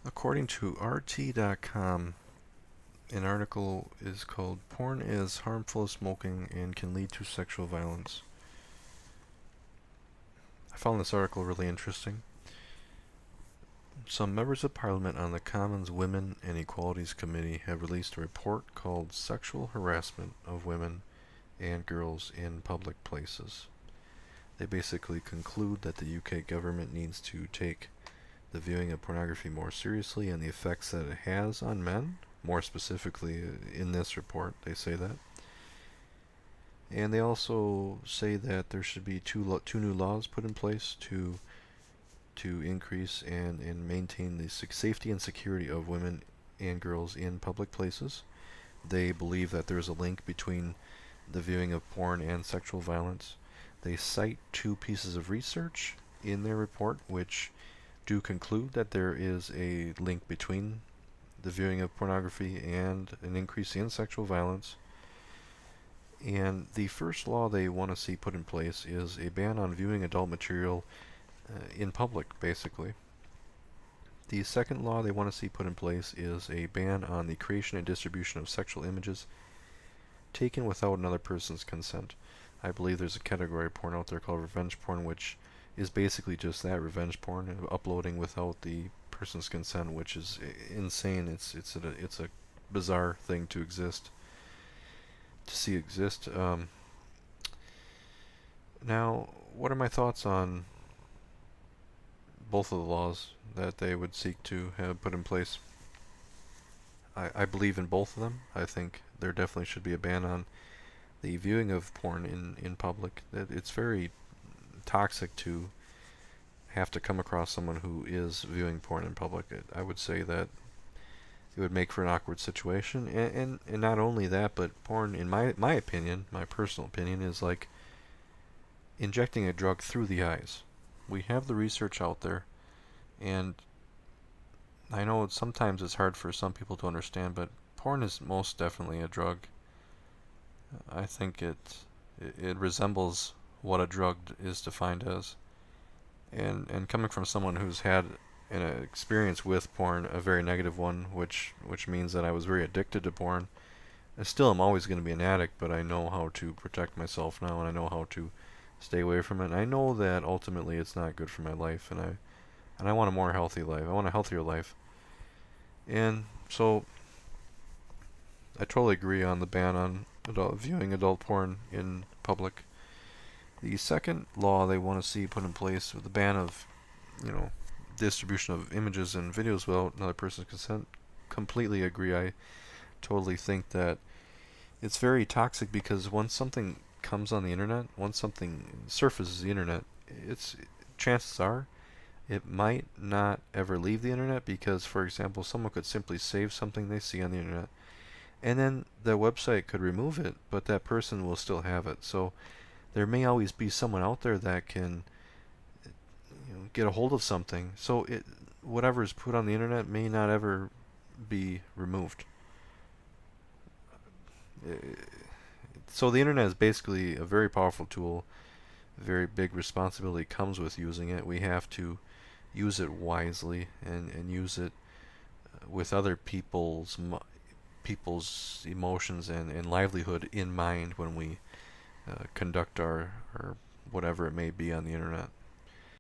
According to RT.com, an article is called Porn is Harmful as Smoking and Can Lead to Sexual Violence. I found this article really interesting. Some members of Parliament on the Commons Women and Equalities Committee have released a report called Sexual Harassment of Women and Girls in Public Places. They basically conclude that the UK government needs to take the viewing of pornography more seriously and the effects that it has on men. More specifically, in this report, they say that. And they also say that there should be two new laws put in place to increase and maintain the safety and security of women and girls in public places. They believe that there's a link between the viewing of porn and sexual violence. They cite two pieces of research in their report which do conclude that there is a link between the viewing of pornography and an increase in sexual violence. And the first law they want to see put in place is a ban on viewing adult material in public, basically. The second law they want to see put in place is a ban on the creation and distribution of sexual images taken without another person's consent. I believe there's a category of porn out there called revenge porn, which is basically just that, revenge porn, uploading without the person's consent, which is insane. It's a bizarre thing to see exist. Now, what are my thoughts on both of the laws that they would seek to have put in place? I believe in both of them. I think there definitely should be a ban on the viewing of porn in public. It's very toxic to have to come across someone who is viewing porn in public. I would say that it would make for an awkward situation, and not only that, but porn, in my opinion, my personal opinion, is like injecting a drug through the eyes. We have the research out there, and I know sometimes it's hard for some people to understand, but porn is most definitely a drug. I think it resembles what a drug is defined as. And coming from someone who's had an experience with porn, a very negative one, which means that I was very addicted to porn. I still am always going to be an addict, but I know how to protect myself now, and I know how to stay away from it. And I know that ultimately it's not good for my life, and I want a more healthy life. I want a healthier life. And so I totally agree on the ban on viewing adult porn in public. The second law they want to see put in place with the ban of, distribution of images and videos without another person's consent. Completely agree. I totally think that it's very toxic because once something comes on the internet, once something surfaces the internet, it's chances are it might not ever leave the internet because, for example, someone could simply save something they see on the internet, and then the website could remove it, but that person will still have it. So there may always be someone out there that can get a hold of something. So whatever is put on the internet may not ever be removed. So the internet is basically a very powerful tool. A very big responsibility comes with using it. We have to use it wisely and use it with other people's emotions and livelihood in mind when we conduct our whatever it may be on the internet.